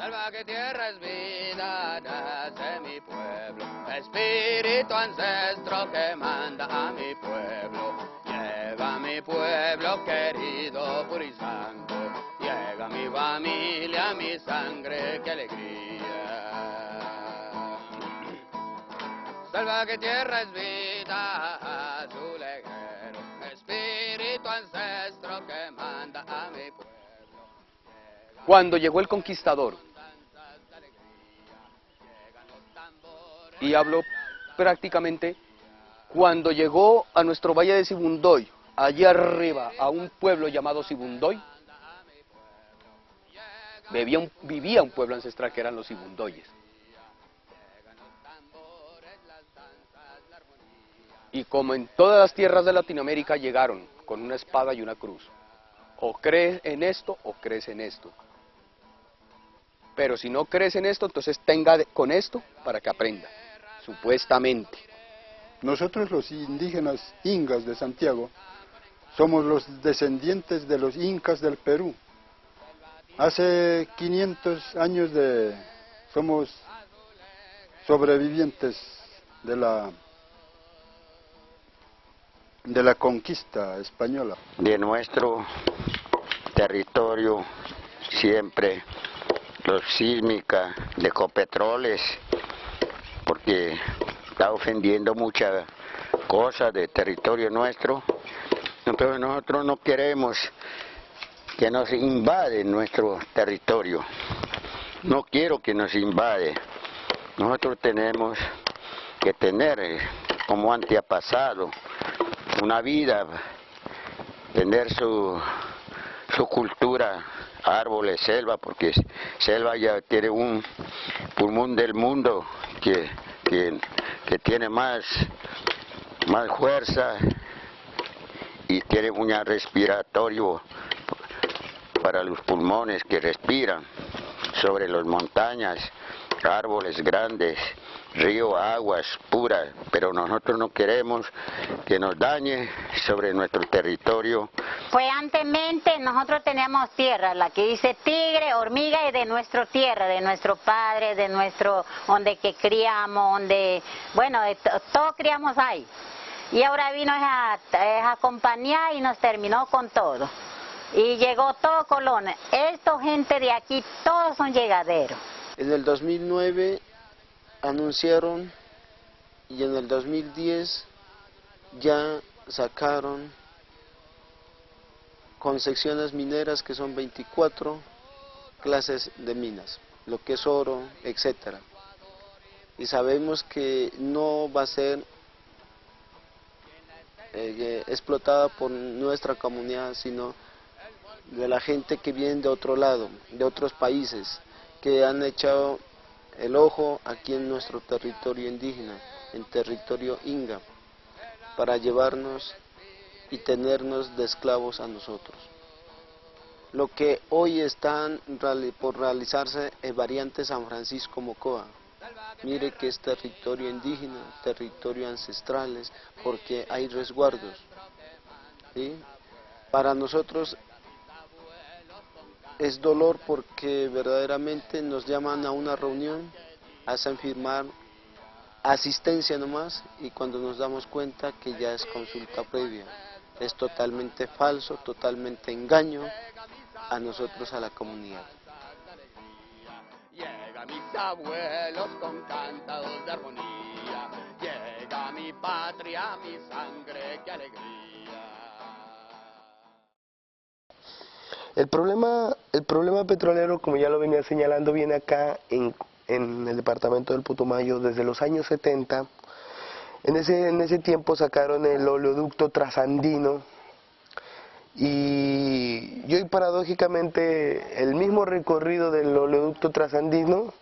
Salvaje tierra es vida, nace mi pueblo, espíritu ancestro que manda a mi pueblo. Llega mi pueblo querido, puro y santo, llega mi familia, mi sangre, qué alegría. Salvaje tierra es vida, azuleguero, espíritu ancestro que manda a mi pueblo. Cuando llegó el conquistador, y hablo prácticamente cuando llegó a nuestro valle de Sibundoy, allí arriba, a un pueblo llamado Sibundoy, vivía un pueblo ancestral que eran los Sibundoyes. Y como en todas las tierras de Latinoamérica llegaron con una espada y una cruz. O crees en esto o crees en esto. Pero si no crees en esto, entonces tenga con esto para que aprenda, supuestamente. Nosotros los indígenas ingas de Santiago somos los descendientes de los incas del Perú. Hace 500 años somos sobrevivientes de la conquista española. De nuestro territorio siempre los sísmica de Ecopetroles, porque está ofendiendo muchas cosas de territorio nuestro. Entonces nosotros no queremos que nos invade nuestro territorio. No quiero que nos invade. Nosotros tenemos que tener, como antes ha pasado, una vida, tener su cultura, árboles, selva, porque selva ya tiene un pulmón del mundo que tiene más fuerza y tiene un respiratorio para los pulmones que respiran sobre las montañas, árboles grandes, río, aguas puras, pero nosotros no queremos que nos dañe sobre nuestro territorio. Pues antemente nosotros teníamos tierra, la que dice tigre, hormiga, y de nuestra tierra, de nuestro padre, de nuestro, donde que criamos, donde, bueno, todo criamos ahí. Y ahora vino esa compañía y nos terminó con todo. Y llegó todo Colón. Esta gente de aquí, todos son llegaderos. En el 2009 anunciaron y en el 2010 ya sacaron con secciones mineras que son 24 clases de minas, lo que es oro, etcétera. Y sabemos que no va a ser explotada por nuestra comunidad, sino de la gente que viene de otro lado, de otros países, que han echado el ojo aquí en nuestro territorio indígena, en territorio inga, para llevarnos y tenernos de esclavos a nosotros. Lo que hoy están por realizarse es variante San Francisco Mocoa. Mire que es territorio indígena, territorio ancestrales, porque hay resguardos, ¿sí? Para nosotros es dolor porque verdaderamente nos llaman a una reunión, hacen firmar asistencia nomás y cuando nos damos cuenta que ya es consulta previa. Es totalmente falso, totalmente engaño a nosotros, a la comunidad. Llega mis abuelos con cantados de armonía, llega mi patria, mi sangre, qué alegría. El problema petrolero, como ya lo venía señalando, viene acá en el departamento del Putumayo desde los años 70. En ese tiempo sacaron el oleoducto trasandino y hoy paradójicamente el mismo recorrido del oleoducto trasandino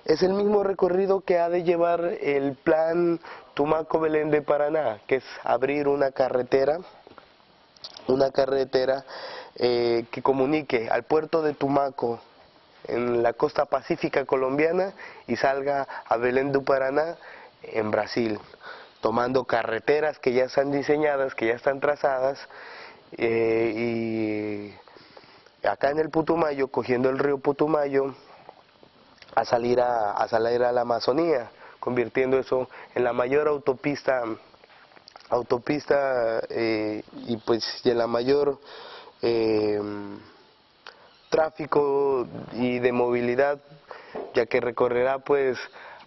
es el mismo recorrido que ha de llevar el plan Tumaco-Belén de Paraná, que es abrir una carretera que comunique al puerto de Tumaco en la costa pacífica colombiana y salga a Belén do Paraná en Brasil, tomando carreteras que ya están diseñadas, que ya están trazadas, y acá en el Putumayo, cogiendo el río Putumayo, a salir a la Amazonía, convirtiendo eso en la mayor autopista y pues y en la mayor tráfico y de movilidad, ya que recorrerá pues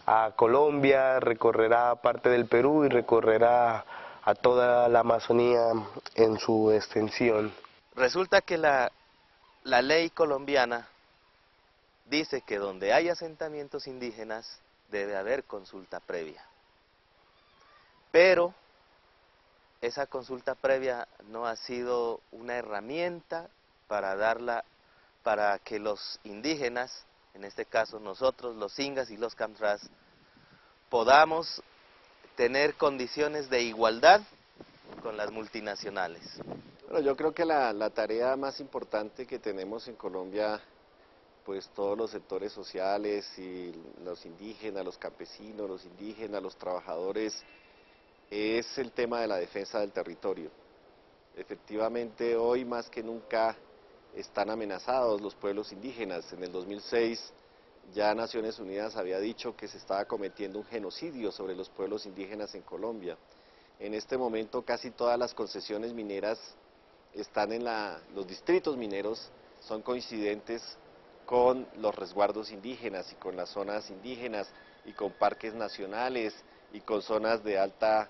a Colombia, recorrerá parte del Perú y recorrerá a toda la Amazonía en su extensión. Resulta que la ley colombiana dice que donde hay asentamientos indígenas debe haber consulta previa. Pero esa consulta previa no ha sido una herramienta para que los indígenas, en este caso nosotros, los ingas y los camtras, podamos tener condiciones de igualdad con las multinacionales. Bueno, yo creo que la tarea más importante que tenemos en Colombia, pues todos los sectores sociales y los indígenas, los campesinos, los indígenas, los trabajadores, es el tema de la defensa del territorio. Efectivamente, hoy más que nunca están amenazados los pueblos indígenas. En el 2006 ya Naciones Unidas había dicho que se estaba cometiendo un genocidio sobre los pueblos indígenas en Colombia. En este momento casi todas las concesiones mineras están los distritos mineros son coincidentes con los resguardos indígenas y con las zonas indígenas y con parques nacionales y con zonas de alta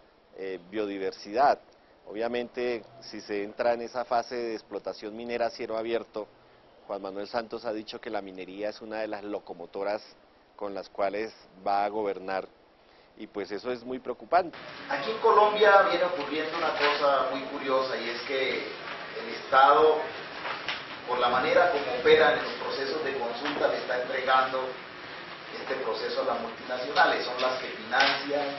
biodiversidad. Obviamente, si se entra en esa fase de explotación minera a cielo abierto, Juan Manuel Santos ha dicho que la minería es una de las locomotoras con las cuales va a gobernar, y pues eso es muy preocupante. Aquí en Colombia viene ocurriendo una cosa muy curiosa, y es que el Estado, por la manera como opera en los procesos de consulta, le está entregando este proceso a las multinacionales. Son las que financian,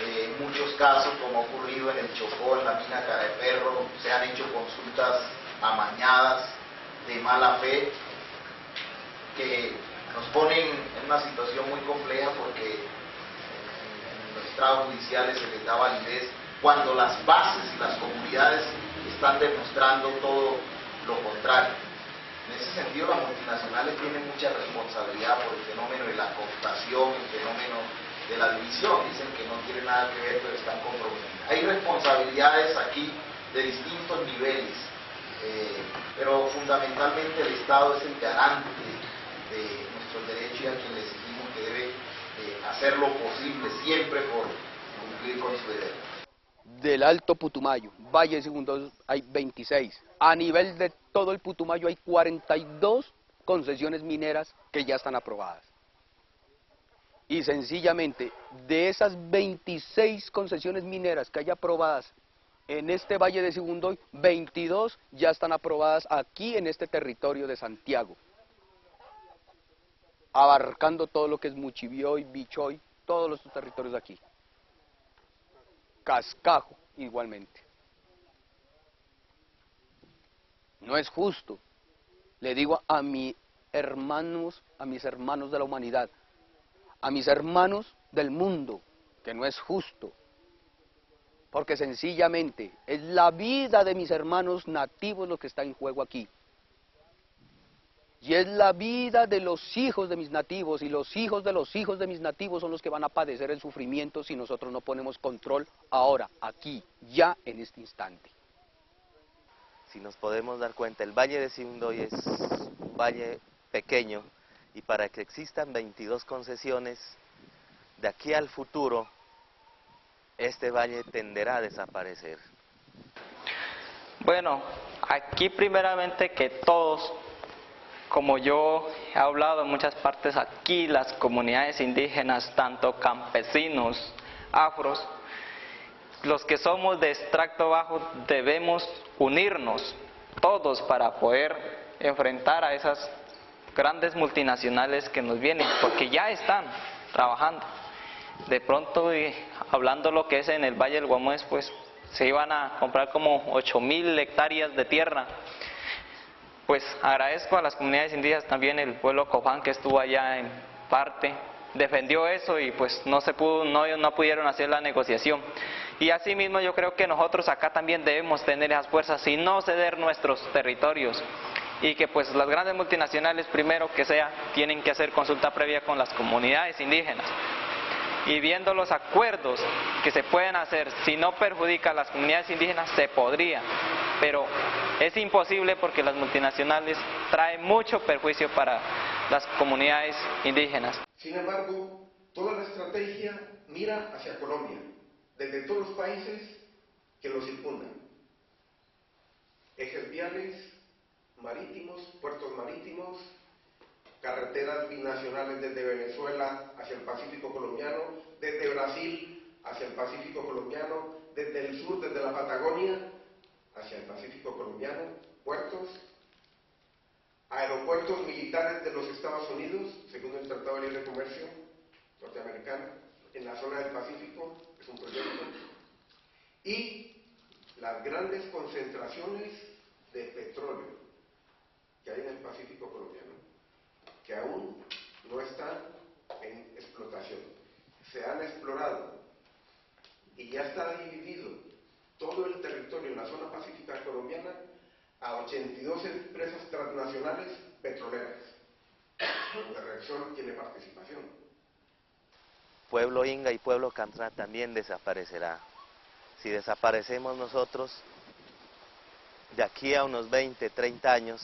en muchos casos, como ha ocurrido en el Chocó, en la mina Cara de Perro, se han hecho consultas amañadas, de mala fe, que nos ponen en una situación muy compleja, porque en los estrados judiciales se les da validez cuando las bases y las comunidades están demostrando todo lo contrario. En ese sentido, las multinacionales tienen mucha responsabilidad por el fenómeno de la cooptación, el fenómeno de la división. Dicen que no tiene nada que ver, pero están comprometidas. Hay responsabilidades aquí de distintos niveles, pero fundamentalmente el Estado es el garante de nuestros derechos, y a quien le exigimos que debe hacer lo posible siempre por cumplir con su deber. Del Alto Putumayo, Valle de Sibundoy, hay 26. A nivel de todo el Putumayo hay 42 concesiones mineras que ya están aprobadas. Y sencillamente, de esas 26 concesiones mineras que hay aprobadas en este Valle de Sibundoy, 22 ya están aprobadas aquí en este territorio de Santiago, abarcando todo lo que es Muchibioy, Bichoy, todos los territorios de aquí. Cascajo igualmente. No es justo, le digo a mis hermanos de la humanidad, a mis hermanos del mundo, que no es justo, porque sencillamente es la vida de mis hermanos nativos lo que está en juego aquí. Y es la vida de los hijos de mis nativos, y los hijos de mis nativos son los que van a padecer el sufrimiento si nosotros no ponemos control ahora, aquí, ya en este instante. Si nos podemos dar cuenta, el Valle de Sibundoy es un valle pequeño, y para que existan 22 concesiones, de aquí al futuro, este valle tenderá a desaparecer. Bueno, aquí primeramente que todos, como yo he hablado en muchas partes aquí, las comunidades indígenas, tanto campesinos, afros, los que somos de extracto bajo debemos unirnos todos para poder enfrentar a esas grandes multinacionales que nos vienen, porque ya están trabajando. De pronto, hablando lo que es en el Valle del Guamués, pues se iban a comprar como 8.000 hectáreas de tierra. Pues agradezco a las comunidades indígenas, también el pueblo Copán que estuvo allá en parte, defendió eso, y pues no pudieron hacer la negociación. Y asimismo yo creo que nosotros acá también debemos tener esas fuerzas y no ceder nuestros territorios. y que pues las grandes multinacionales primero que sea tienen que hacer consulta previa con las comunidades indígenas. Y viendo los acuerdos que se pueden hacer, si no perjudica a las comunidades indígenas, se podría, pero es imposible porque las multinacionales traen mucho perjuicio para las comunidades indígenas. Sin embargo, toda la estrategia mira hacia Colombia, desde todos los países que lo circundan. Ejes viales, marítimos, puertos marítimos, carreteras binacionales desde Venezuela hacia el Pacífico colombiano, desde Brasil hacia el Pacífico colombiano, desde el sur, desde la Patagonia hacia el Pacífico colombiano, puertos, aeropuertos militares de los Estados Unidos, según el Tratado de Libre Comercio norteamericano, en la zona del Pacífico, es un proyecto, y las grandes concentraciones de petróleo que hay en el Pacífico colombiano, que aún no están en explotación. Se han explorado y ya está dividido todo el territorio en la zona pacífica colombiana a 82 empresas transnacionales petroleras. La reacción tiene participación. Pueblo Inga y pueblo Cantrá también desaparecerá. Si desaparecemos nosotros, de aquí a unos 20, 30 años,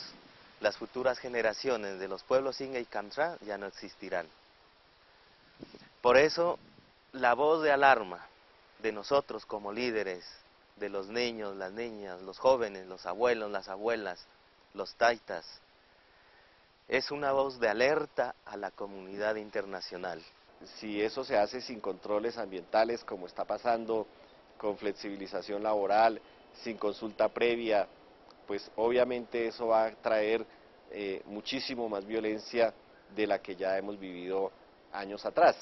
las futuras generaciones de los pueblos Inga y Cantrá ya no existirán. Por eso, la voz de alarma de nosotros como líderes, de los niños, las niñas, los jóvenes, los abuelos, las abuelas, los taitas, es una voz de alerta a la comunidad internacional. Si eso se hace sin controles ambientales, como está pasando, con flexibilización laboral, sin consulta previa, pues obviamente eso va a traer muchísimo más violencia de la que ya hemos vivido años atrás.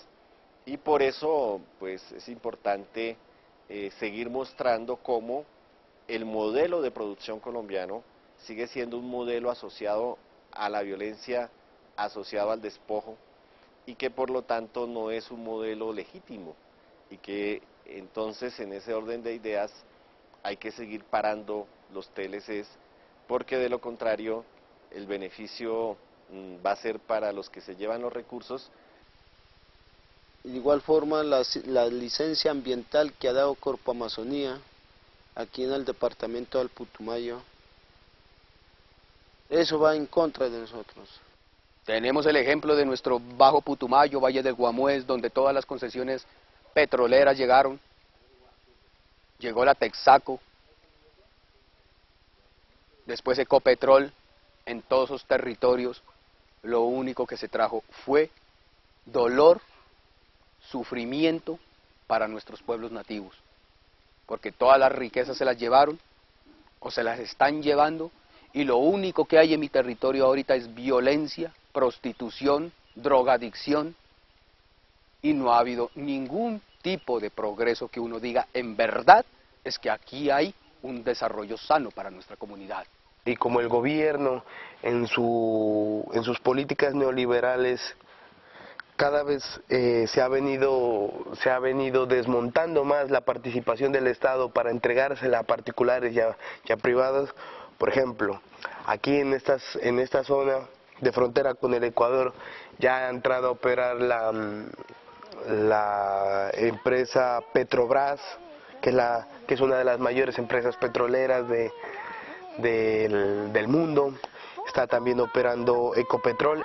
Y por eso pues es importante seguir mostrando cómo el modelo de producción colombiano sigue siendo un modelo asociado a la violencia, asociado al despojo, y que por lo tanto no es un modelo legítimo, y que entonces en ese orden de ideas hay que seguir parando los TLCs, porque de lo contrario el beneficio va a ser para los que se llevan los recursos. De igual forma, la licencia ambiental que ha dado Corpo Amazonía aquí en el departamento del Putumayo, eso va en contra de nosotros. Tenemos el ejemplo de nuestro Bajo Putumayo, Valle del Guamués, donde todas las concesiones petroleras llegaron. Llegó la Texaco, después Ecopetrol. En todos esos territorios lo único que se trajo fue dolor, sufrimiento para nuestros pueblos nativos, porque todas las riquezas se las llevaron o se las están llevando, y lo único que hay en mi territorio ahorita es violencia, prostitución, drogadicción, y no ha habido ningún tipo de progreso que uno diga en verdad es que aquí hay un desarrollo sano para nuestra comunidad. Y como el gobierno en sus políticas neoliberales cada vez se ha venido desmontando más la participación del Estado para entregársela a particulares y a privados. Por ejemplo, aquí en esta zona de frontera con el Ecuador ya ha entrado a operar la empresa Petrobras, que es una de las mayores empresas petroleras del mundo. Está también operando Ecopetrol.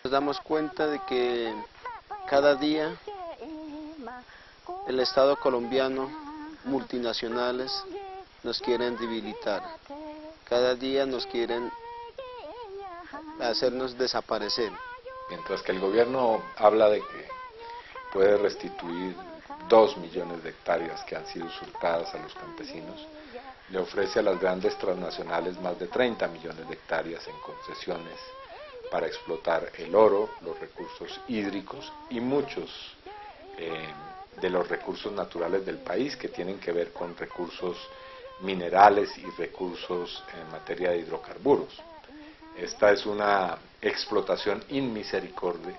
Nos damos cuenta de que cada día el Estado colombiano, multinacionales, nos quieren debilitar. Cada día nos quieren hacernos desaparecer. Mientras que el gobierno habla de que puede restituir 2 millones de hectáreas que han sido usurpadas a los campesinos, le ofrece a las grandes transnacionales más de 30 millones de hectáreas en concesiones para explotar el oro, los recursos hídricos y muchos de los recursos naturales del país, que tienen que ver con recursos minerales y recursos en materia de hidrocarburos. Esta es una explotación inmisericordia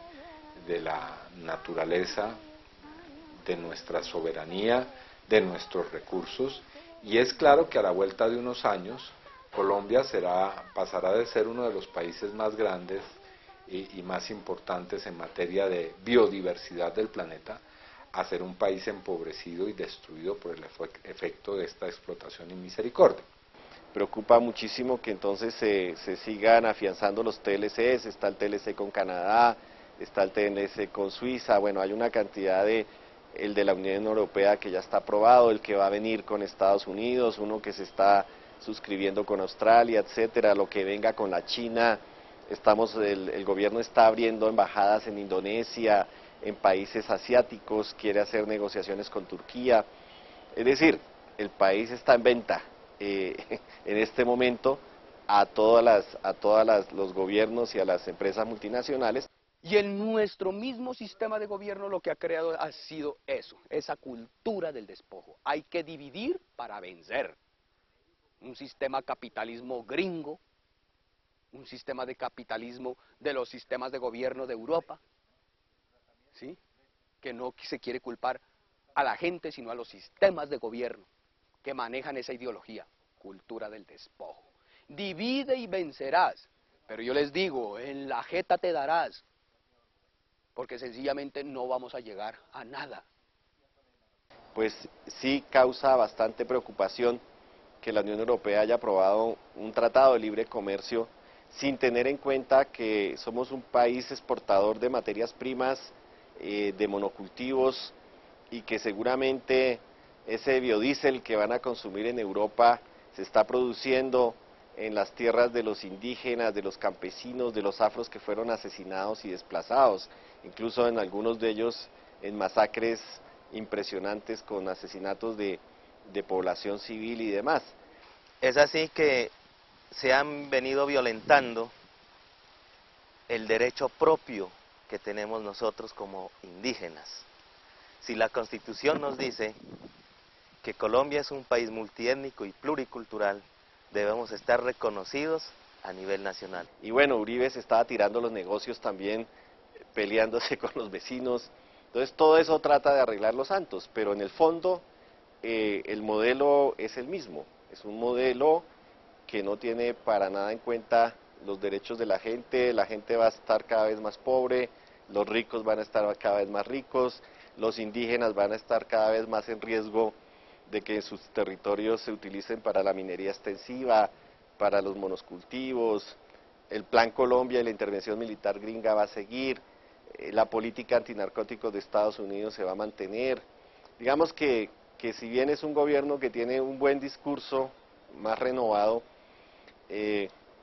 de la naturaleza, de nuestra soberanía, de nuestros recursos, y es claro que a la vuelta de unos años Colombia pasará de ser uno de los países más grandes y más importantes en materia de biodiversidad del planeta a ser un país empobrecido y destruido por el efecto de esta explotación inmisericordia. Preocupa muchísimo que entonces se sigan afianzando los TLCs, está el TLC con Canadá, está el TLC con Suiza, bueno, hay una cantidad el de la Unión Europea que ya está aprobado, el que va a venir con Estados Unidos, uno que se está suscribiendo con Australia, etcétera, lo que venga con la China, el gobierno está abriendo embajadas en Indonesia, en países asiáticos, quiere hacer negociaciones con Turquía, es decir, el país está en venta en este momento a todos los gobiernos y a las empresas multinacionales. Y en nuestro mismo sistema de gobierno lo que ha creado ha sido eso, esa cultura del despojo. Hay que dividir para vencer. Un sistema capitalismo gringo, un sistema de capitalismo de los sistemas de gobierno de Europa, ¿sí? Que no se quiere culpar a la gente, sino a los sistemas de gobierno que manejan esa ideología, cultura del despojo. Divide y vencerás, pero yo les digo, en la jeta te darás, porque sencillamente no vamos a llegar a nada. Pues sí causa bastante preocupación que la Unión Europea haya aprobado un tratado de libre comercio sin tener en cuenta que somos un país exportador de materias primas, de monocultivos, y que seguramente ese biodiesel que van a consumir en Europa se está produciendo en las tierras de los indígenas, de los campesinos, de los afros que fueron asesinados y desplazados, incluso en algunos de ellos en masacres impresionantes con asesinatos de población civil y demás. Es así que se han venido violentando el derecho propio que tenemos nosotros como indígenas. Si la Constitución nos dice que Colombia es un país multiétnico y pluricultural, debemos estar reconocidos a nivel nacional. Y bueno, Uribe se estaba tirando los negocios también, peleándose con los vecinos. Entonces todo eso trata de arreglar los santos, pero en el fondo el modelo es el mismo. Es un modelo que no tiene para nada en cuenta los derechos de la gente va a estar cada vez más pobre, los ricos van a estar cada vez más ricos, los indígenas van a estar cada vez más en riesgo de que sus territorios se utilicen para la minería extensiva, para los monocultivos, el Plan Colombia y la intervención militar gringa va a seguir, la política antinarcóticos de Estados Unidos se va a mantener. Digamos que si bien es un gobierno que tiene un buen discurso, más renovado,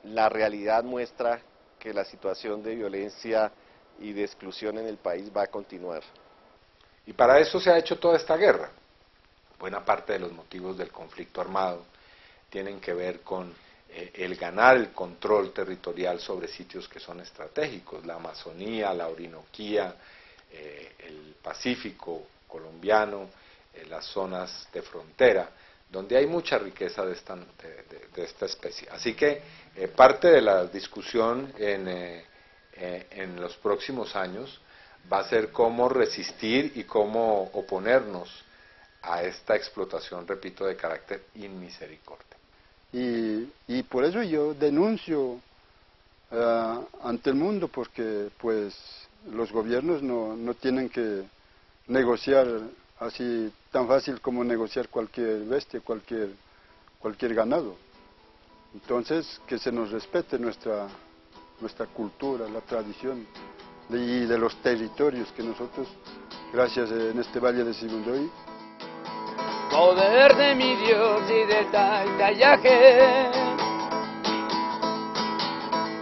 la realidad muestra que la situación de violencia y de exclusión en el país va a continuar. Y para eso se ha hecho toda esta guerra. Buena parte de los motivos del conflicto armado tienen que ver con el ganar el control territorial sobre sitios que son estratégicos, la Amazonía, la Orinoquía, el Pacífico colombiano, las zonas de frontera, donde hay mucha riqueza de esta especie. Así que parte de la discusión en los próximos años va a ser cómo resistir y cómo oponernos a esta explotación, repito, de carácter inmisericordia. Y por eso yo denuncio ante el mundo, porque pues los gobiernos no tienen que negociar así tan fácil como negociar cualquier bestia, cualquier ganado. Entonces, que se nos respete nuestra cultura, la tradición y de los territorios que nosotros, gracias en este Valle de Sibundoy. Poder de mi Dios y de Tayaje,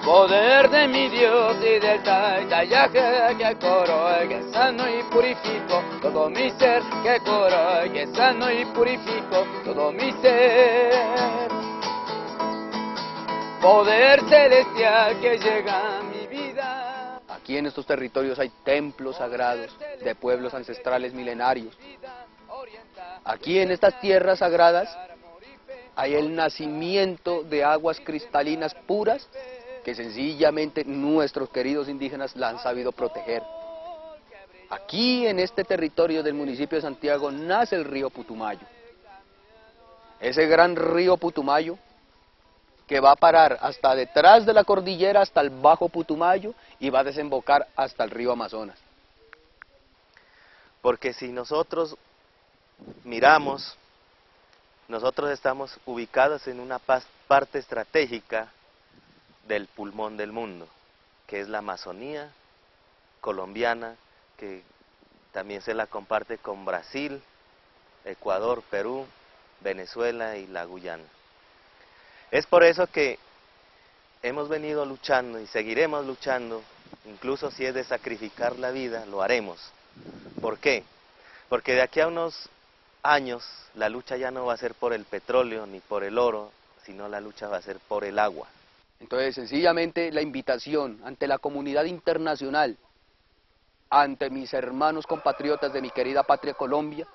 poder de mi Dios y de Tayaje, que coro y que sano y purifico todo mi ser, que coro y que sano y purifico todo mi ser. Poder celestial que llega a mi vida. Aquí en estos territorios hay templos sagrados de pueblos ancestrales milenarios. Aquí en estas tierras sagradas hay el nacimiento de aguas cristalinas puras que sencillamente nuestros queridos indígenas la han sabido proteger. Aquí en este territorio del municipio de Santiago nace el río Putumayo. Ese gran río Putumayo que va a parar hasta detrás de la cordillera, hasta el Bajo Putumayo y va a desembocar hasta el río Amazonas. Porque si nosotros miramos, nosotros estamos ubicados en una parte estratégica del pulmón del mundo, que es la Amazonía colombiana, que también se la comparte con Brasil, Ecuador, Perú, Venezuela y la Guyana. Es por eso que hemos venido luchando y seguiremos luchando, incluso si es de sacrificar la vida, lo haremos. ¿Por qué? Porque de aquí a unos años la lucha ya no va a ser por el petróleo ni por el oro, sino la lucha va a ser por el agua. Entonces, sencillamente la invitación ante la comunidad internacional, ante mis hermanos compatriotas de mi querida patria Colombia,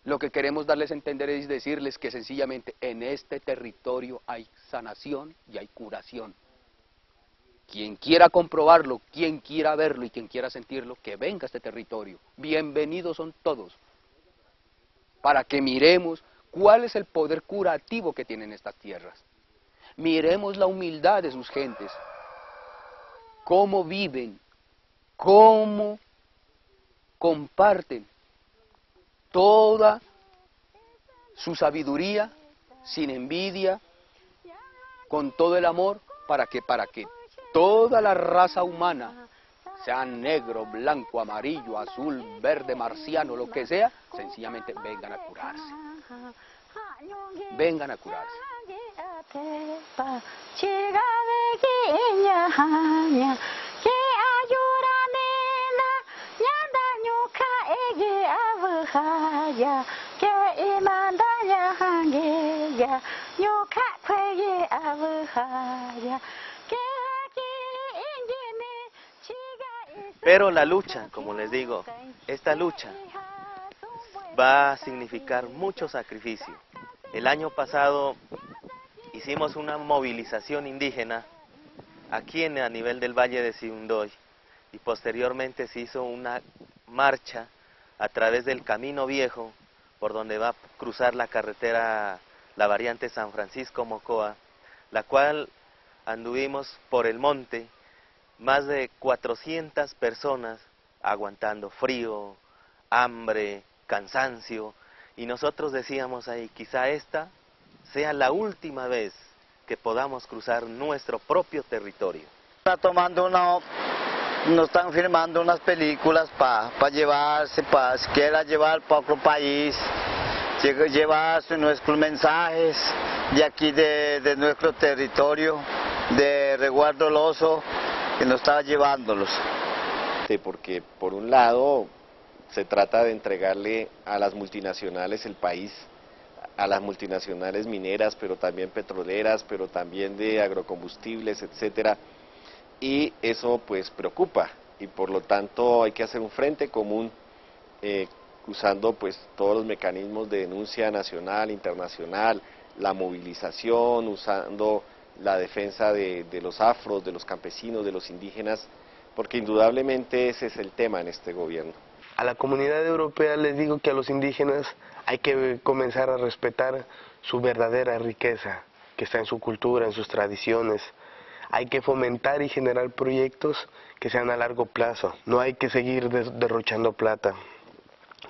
lo que queremos darles a entender es decirles que sencillamente en este territorio hay sanación y hay curación. Quien quiera comprobarlo, quien quiera verlo y quien quiera sentirlo, que venga a este territorio. Bienvenidos son todos, para que miremos cuál es el poder curativo que tienen estas tierras. Miremos la humildad de sus gentes, cómo viven, cómo comparten toda su sabiduría, sin envidia, con todo el amor, para que toda la raza humana, sea negro, blanco, amarillo, azul, verde, marciano, lo que sea, sencillamente vengan a curarse. Vengan a curarse. Pero la lucha, como les digo, esta lucha va a significar mucho sacrificio. El año pasado hicimos una movilización indígena aquí a nivel del Valle de Sibundoy y posteriormente se hizo una marcha a través del Camino Viejo por donde va a cruzar la carretera, la variante San Francisco-Mocoa, la cual anduvimos por el monte, más de 400 personas aguantando frío, hambre, cansancio, y nosotros decíamos ahí, quizá esta sea la última vez que podamos cruzar nuestro propio territorio. Está tomando nos están filmando unas películas para llevarse, para si quiera llevar para otro país, llevarse nuestros mensajes de aquí de nuestro territorio, de Resguardo El Oso, que nos está llevándolos. Porque por un lado se trata de entregarle a las multinacionales el país, a las multinacionales mineras, pero también petroleras, pero también de agrocombustibles, etcétera, y eso pues preocupa, y por lo tanto hay que hacer un frente común usando pues todos los mecanismos de denuncia nacional, internacional, la movilización, usando la defensa de los afros, de los campesinos, de los indígenas, porque indudablemente ese es el tema en este gobierno. A la comunidad europea les digo que a los indígenas hay que comenzar a respetar su verdadera riqueza, que está en su cultura, en sus tradiciones. Hay que fomentar y generar proyectos que sean a largo plazo. No hay que seguir derrochando plata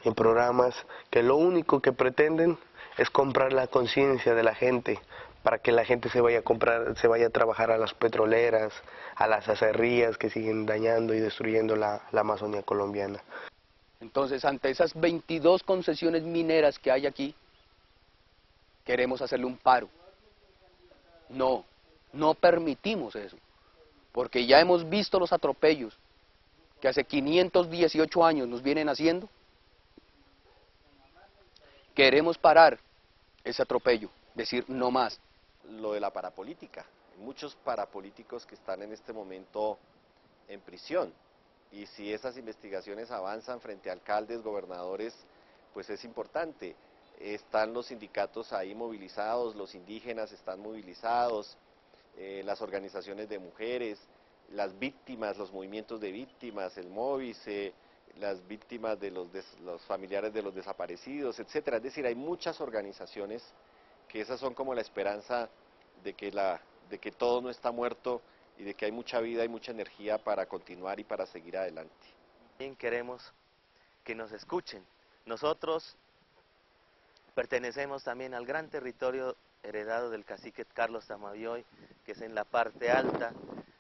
en programas que lo único que pretenden es comprar la conciencia de la gente, para que la gente se vaya a trabajar a las petroleras, a las aserrías que siguen dañando y destruyendo la Amazonía colombiana. Entonces, ante esas 22 concesiones mineras que hay aquí, queremos hacerle un paro. No permitimos eso, porque ya hemos visto los atropellos que hace 518 años nos vienen haciendo. Queremos parar ese atropello, decir no más. Lo de la parapolítica, muchos parapolíticos que están en este momento en prisión, y si esas investigaciones avanzan frente a alcaldes, gobernadores, pues es importante. Están los sindicatos ahí movilizados, los indígenas están movilizados, las organizaciones de mujeres, las víctimas, los movimientos de víctimas, el Móvice, las víctimas de los familiares de los desaparecidos, etcétera. Es decir, hay muchas organizaciones que esas son como la esperanza de que todo no está muerto y de que hay mucha vida y mucha energía para continuar y para seguir adelante. También queremos que nos escuchen. Nosotros pertenecemos también al gran territorio heredado del cacique Carlos Tamavioy, que es en la parte alta,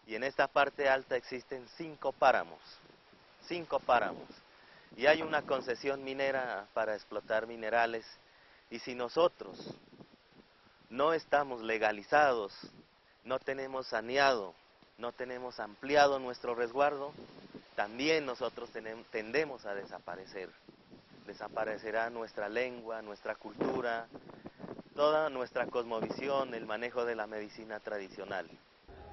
y en esta parte alta existen 5 páramos, y hay una concesión minera para explotar minerales, y si nosotros no estamos legalizados, no tenemos saneado, no tenemos ampliado nuestro resguardo, también nosotros tendemos a desaparecer. Desaparecerá nuestra lengua, nuestra cultura, toda nuestra cosmovisión, el manejo de la medicina tradicional.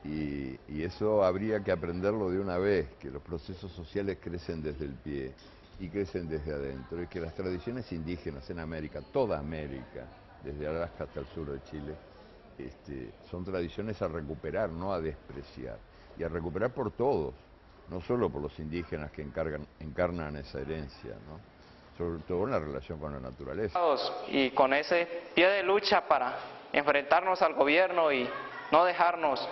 Y eso habría que aprenderlo de una vez, que los procesos sociales crecen desde el pie y crecen desde adentro, y que las tradiciones indígenas en América, toda América, desde Alaska hasta el sur de Chile, son tradiciones a recuperar, no a despreciar, y a recuperar por todos, no solo por los indígenas que encarnan esa herencia, ¿no? Sobre todo en la relación con la naturaleza. Y con ese pie de lucha para enfrentarnos al gobierno y no dejarnos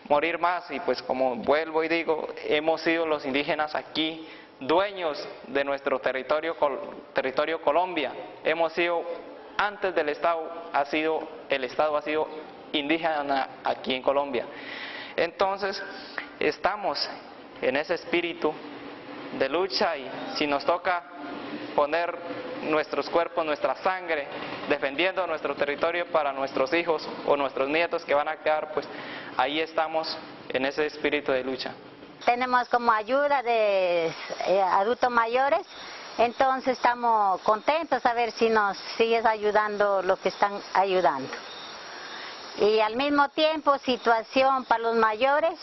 morir más, y pues como vuelvo y digo, hemos sido los indígenas aquí dueños de nuestro territorio Colombia, hemos sido, antes del Estado, el Estado ha sido indígena aquí en Colombia. Entonces, estamos en ese espíritu de lucha, y si nos toca poner nuestros cuerpos, nuestra sangre, defendiendo nuestro territorio para nuestros hijos o nuestros nietos que van a quedar, pues ahí estamos en ese espíritu de lucha. Tenemos como ayuda de adultos mayores, entonces estamos contentos a ver si nos sigues ayudando lo que están ayudando. Y al mismo tiempo, situación para los mayores,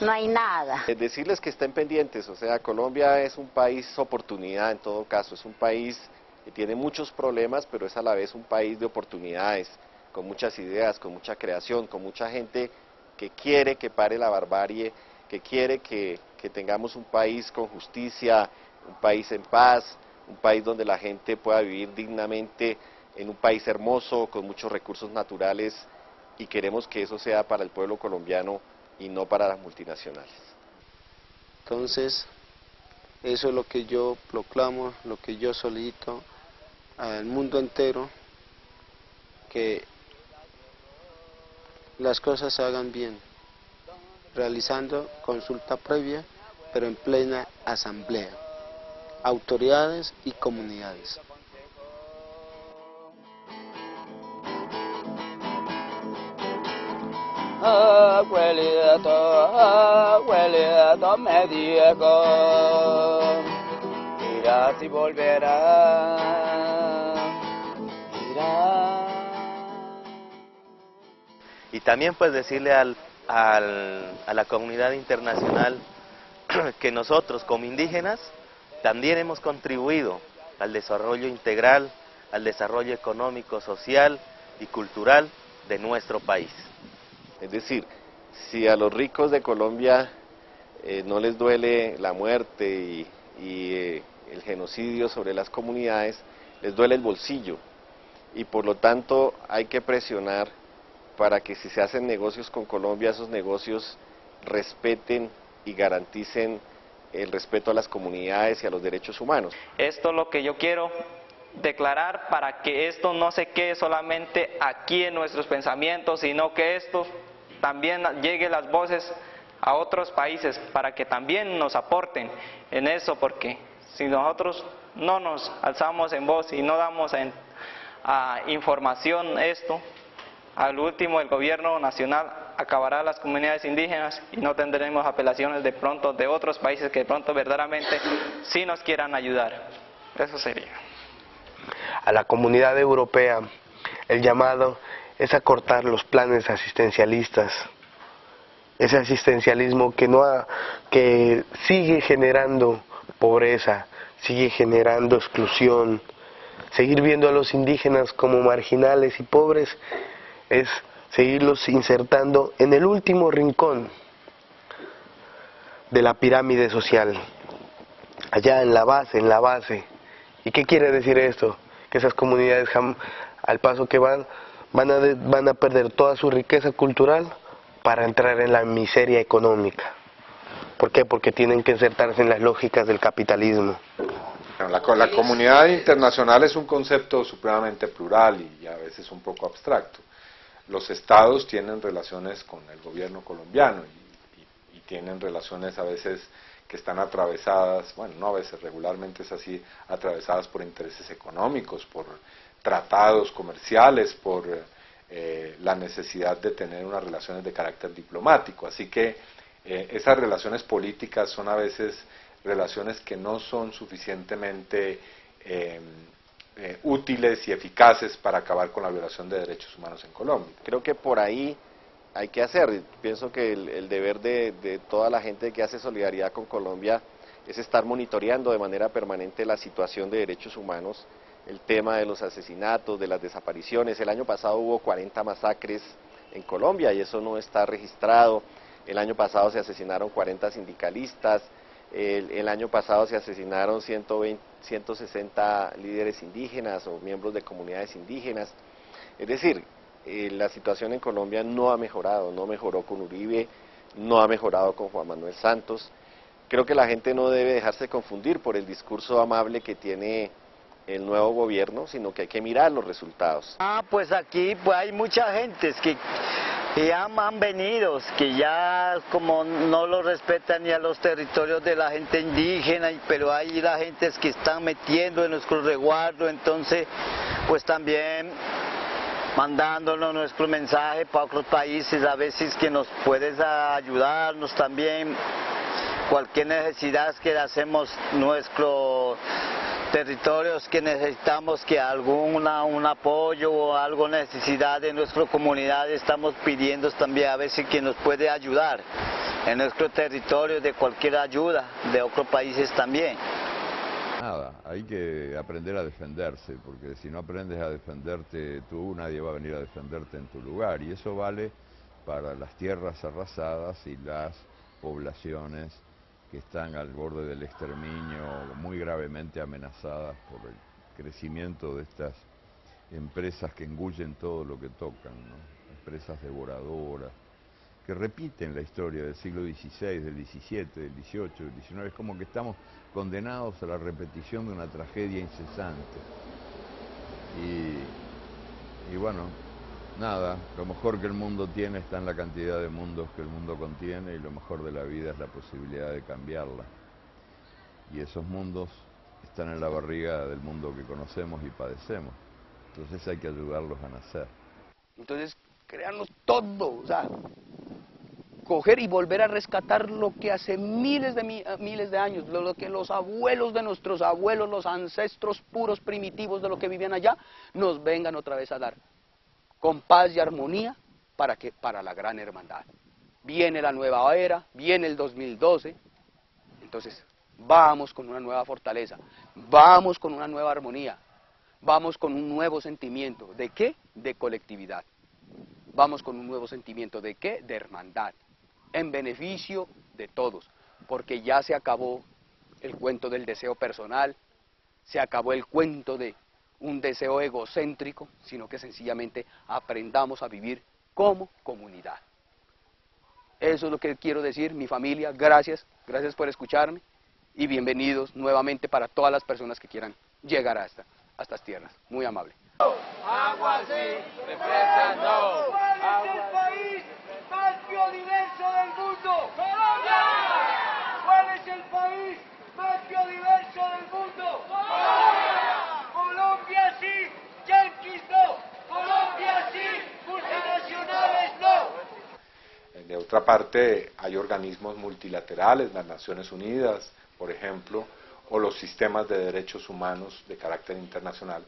no hay nada. Decirles que estén pendientes, o sea, Colombia es un país oportunidad en todo caso, es un país que tiene muchos problemas, pero es a la vez un país de oportunidades, con muchas ideas, con mucha creación, con mucha gente que quiere que pare la barbarie, que quiere que tengamos un país con justicia, un país en paz, un país donde la gente pueda vivir dignamente, en un país hermoso, con muchos recursos naturales, y queremos que eso sea para el pueblo colombiano y no para las multinacionales. Entonces, eso es lo que yo proclamo, lo que yo solicito al mundo entero, que las cosas se hagan bien, realizando consulta previa, pero en plena asamblea, autoridades y comunidades. Abuelito me dijo, irás y volverás, irás. Y también pues decirle a la comunidad internacional que nosotros como indígenas también hemos contribuido al desarrollo integral, al desarrollo económico, social y cultural de nuestro país. Es decir, si a los ricos de Colombia no les duele la muerte y el genocidio sobre las comunidades, les duele el bolsillo, y por lo tanto hay que presionar para que si se hacen negocios con Colombia, esos negocios respeten y garanticen el respeto a las comunidades y a los derechos humanos. Esto es lo que yo quiero declarar, para que esto no se quede solamente aquí en nuestros pensamientos, sino que esto también llegue las voces a otros países, para que también nos aporten en eso, porque si nosotros no nos alzamos en voz y no damos a información esto, al último el gobierno nacional acabará las comunidades indígenas y no tendremos apelaciones de pronto de otros países que de pronto verdaderamente sí nos quieran ayudar. Eso sería. A la comunidad europea, el llamado es a cortar los planes asistencialistas ese asistencialismo que sigue generando pobreza, sigue generando exclusión. Seguir viendo a los indígenas como marginales y pobres es seguirlos insertando en el último rincón de la pirámide social, allá en la base. ¿Y qué quiere decir esto? Que esas comunidades, al paso que van a perder toda su riqueza cultural para entrar en la miseria económica. ¿Por qué? Porque tienen que insertarse en las lógicas del capitalismo. La comunidad internacional es un concepto supremamente plural y a veces un poco abstracto. Los estados tienen relaciones con el gobierno colombiano y tienen relaciones a veces que están atravesadas, bueno, no a veces, regularmente es así, atravesadas por intereses económicos, por tratados comerciales, por la necesidad de tener unas relaciones de carácter diplomático. Así que esas relaciones políticas son a veces relaciones que no son suficientemente útiles y eficaces para acabar con la violación de derechos humanos en Colombia. Creo que por ahí hay que hacer. Pienso que el deber de toda la gente que hace solidaridad con Colombia es estar monitoreando de manera permanente la situación de derechos humanos, el tema de los asesinatos, de las desapariciones. El año pasado hubo 40 masacres en Colombia y eso no está registrado. El año pasado se asesinaron 40 sindicalistas, el año pasado se asesinaron 160 líderes indígenas o miembros de comunidades indígenas. Es decir, la situación en Colombia no ha mejorado, no mejoró con Uribe, no ha mejorado con Juan Manuel Santos. Creo que la gente no debe dejarse confundir por el discurso amable que tiene el nuevo gobierno, sino que hay que mirar los resultados. Pues aquí pues hay mucha gente que ya han venido, que ya como no lo respetan ni a los territorios de la gente indígena, pero hay la gente que están metiendo en nuestro resguardo, entonces pues también mandándonos nuestro mensaje para otros países, a veces que nos puedes ayudarnos también, cualquier necesidad que hacemos nuestros territorios, que necesitamos que un apoyo o algo necesidad de nuestra comunidad, estamos pidiendo también a veces que nos puede ayudar en nuestro territorio de cualquier ayuda de otros países también. Nada, hay que aprender a defenderse, porque si no aprendes a defenderte tú, nadie va a venir a defenderte en tu lugar, y eso vale para las tierras arrasadas y las poblaciones que están al borde del exterminio, muy gravemente amenazadas por el crecimiento de estas empresas que engullen todo lo que tocan, ¿no? Empresas devoradoras, que repiten la historia del siglo XVI, del XVII, del XVIII, del XIX, es como que estamos condenados a la repetición de una tragedia incesante. Y bueno, nada, lo mejor que el mundo tiene está en la cantidad de mundos que el mundo contiene, y lo mejor de la vida es la posibilidad de cambiarla. Y esos mundos están en la barriga del mundo que conocemos y padecemos. Entonces hay que ayudarlos a nacer. Entonces, crearnos todo, o sea, coger y volver a rescatar lo que hace miles de años, lo que los abuelos de nuestros abuelos, los ancestros puros, primitivos de lo que vivían allá, nos vengan otra vez a dar. Con paz y armonía para la gran hermandad. Viene la nueva era, viene el 2012, entonces vamos con una nueva fortaleza, vamos con una nueva armonía, vamos con un nuevo sentimiento. ¿De qué? De colectividad. Vamos con un nuevo sentimiento. ¿De qué? De hermandad, en beneficio de todos, porque ya se acabó el cuento del deseo personal, se acabó el cuento de un deseo egocéntrico, sino que sencillamente aprendamos a vivir como comunidad. Eso es lo que quiero decir, mi familia, gracias por escucharme y bienvenidos nuevamente para todas las personas que quieran llegar a estas tierras. Muy amable. Agua sí, represa no. ¿Cuál es el país más biodiverso del mundo? ¡Colombia! ¿Cuál es el país más biodiverso del mundo? ¡Colombia! Colombia sí, yanquis no. Colombia sí, multinacionales no. De otra parte, hay organismos multilaterales, las Naciones Unidas, por ejemplo, o los sistemas de derechos humanos de carácter internacional,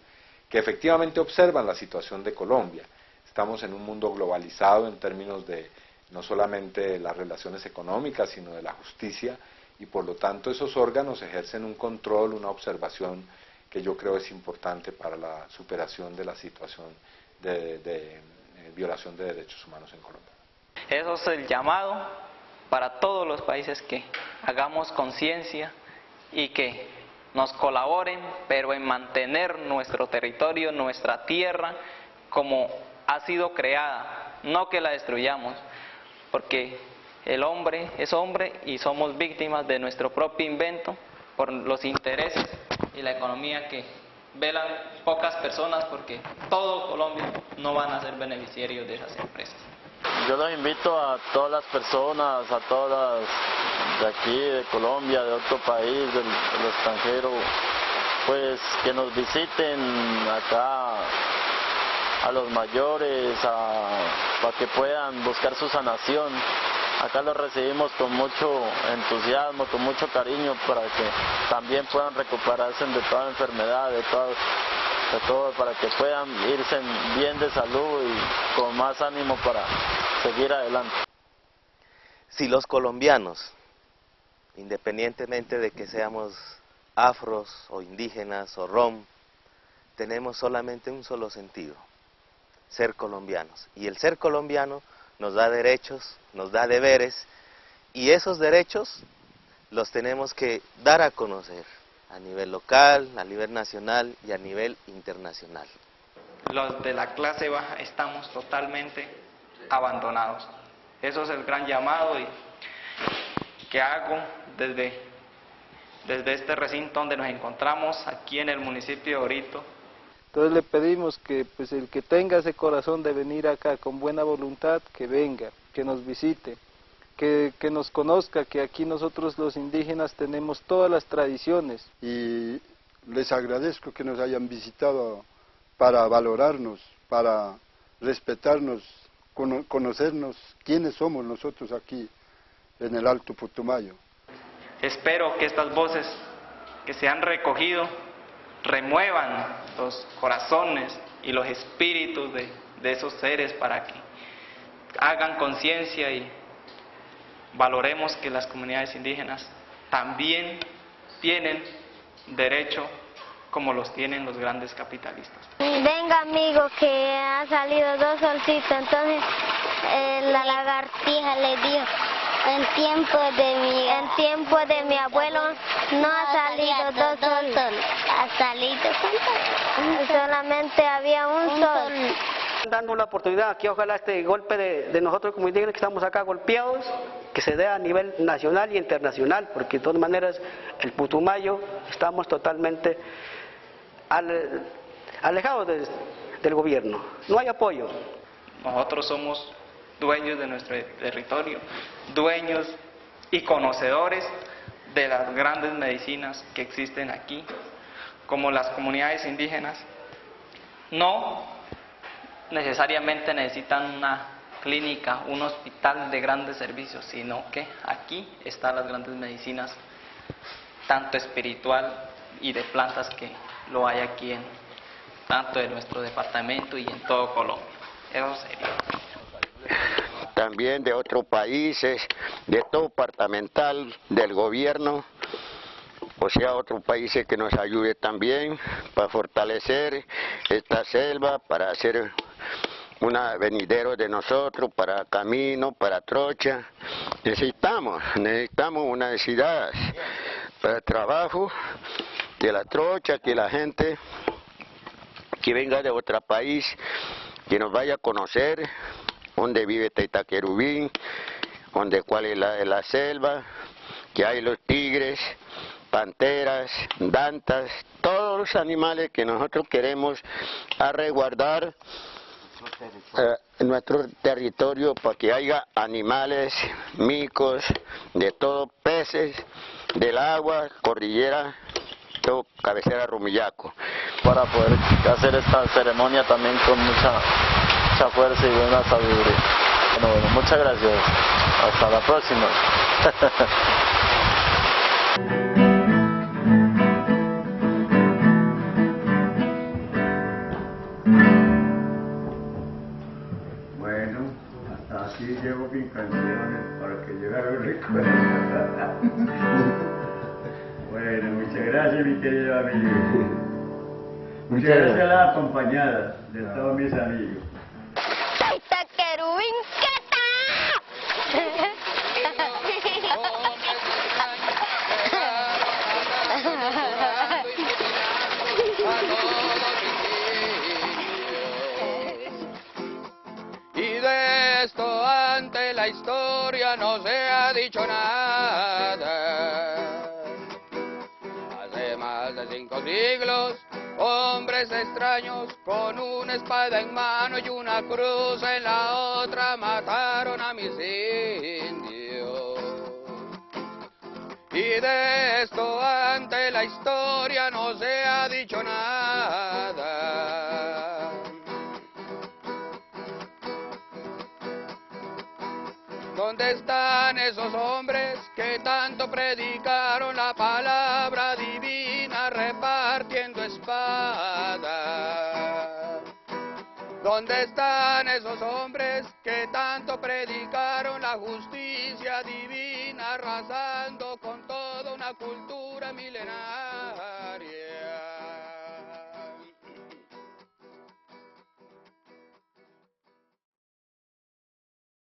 que efectivamente observan la situación de Colombia. Estamos en un mundo globalizado en términos de no solamente de las relaciones económicas, sino de la justicia, y por lo tanto esos órganos ejercen un control, una observación que yo creo es importante para la superación de la situación de violación de derechos humanos en Colombia. Eso es el llamado para todos los países, que hagamos conciencia y que nos colaboren, pero en mantener nuestro territorio, nuestra tierra, como ha sido creada, no que la destruyamos, porque el hombre es hombre y somos víctimas de nuestro propio invento por los intereses y la economía que velan pocas personas, porque todo Colombia no van a ser beneficiarios de esas empresas. Yo los invito a todas las personas, a todas de aquí, de Colombia, de otro país, del extranjero, pues que nos visiten acá a los mayores, para que puedan buscar su sanación. Acá los recibimos con mucho entusiasmo, con mucho cariño, para que también puedan recuperarse de toda enfermedad, de todo, para que puedan irse bien de salud y con más ánimo para seguir adelante. Si los colombianos, independientemente de que seamos afros o indígenas o rom, tenemos solamente un solo sentido: ser colombianos. Y el ser colombiano nos da derechos, nos da deberes, y esos derechos los tenemos que dar a conocer a nivel local, a nivel nacional y a nivel internacional. Los de la clase baja estamos totalmente abandonados. Eso es el gran llamado que hago desde este recinto donde nos encontramos, aquí en el municipio de Orito. Entonces le pedimos que pues el que tenga ese corazón de venir acá con buena voluntad, que venga, que nos visite, que nos conozca, que aquí nosotros los indígenas tenemos todas las tradiciones. Y les agradezco que nos hayan visitado para valorarnos, para respetarnos, conocernos quiénes somos nosotros aquí en el Alto Putumayo. Espero que estas voces que se han recogido remuevan los corazones y los espíritus de esos seres, para que hagan conciencia y valoremos que las comunidades indígenas también tienen derecho como los tienen los grandes capitalistas. Venga amigo, que ha salido dos solcitos, entonces la lagartija le dijo: en tiempo de mi abuelo no ha salido dos soles, ha salido solamente había un sol. Dando la oportunidad que ojalá este golpe de nosotros como indígenas que estamos acá golpeados, que se dé a nivel nacional y internacional, porque de todas maneras el Putumayo estamos totalmente alejados del gobierno, no hay apoyo. Nosotros somos dueños de nuestro territorio, dueños y conocedores de las grandes medicinas que existen aquí, como las comunidades indígenas. No necesariamente necesitan una clínica, un hospital de grandes servicios, sino que aquí están las grandes medicinas, tanto espiritual y de plantas, que lo hay aquí tanto en nuestro departamento y en todo Colombia. Eso sería. También de otros países, de todo departamental del gobierno, o sea, otros países que nos ayude también para fortalecer esta selva, para hacer un venidero de nosotros, para camino, para trocha. Necesitamos una necesidad para trabajo de la trocha, que la gente que venga de otro país, que nos vaya a conocer dónde vive Taitaquerubín, cuál es la selva, que hay los tigres, panteras, dantas, todos los animales que nosotros queremos a resguardar en nuestro territorio, para que haya animales, micos, de todo, peces, del agua, cordillera, todo, cabecera Rumillaco. Para poder hacer esta ceremonia también con mucha fuerza y buena sabiduría. Bueno, muchas gracias. Hasta la próxima. Bueno, hasta aquí llevo mis canciones para que llegara el recuerdo. Bueno, muchas gracias, mi querido amigo. Muchas gracias a la acompañada de todos mis amigos. ¡Taita querubín, qué Y de esto ante la historia no se ha dicho nada. Hace más de 5 siglos, hombres extraños con una espada en mano y una cruz en la otra mataron a mis indios. Y de esto ante la historia no se ha dicho nada. ¿Dónde están esos hombres que tanto predicaron la palabra divina repartiendo espada? ¿Dónde están esos hombres que tanto predicaron la justicia divina arrasando con toda una cultura milenaria?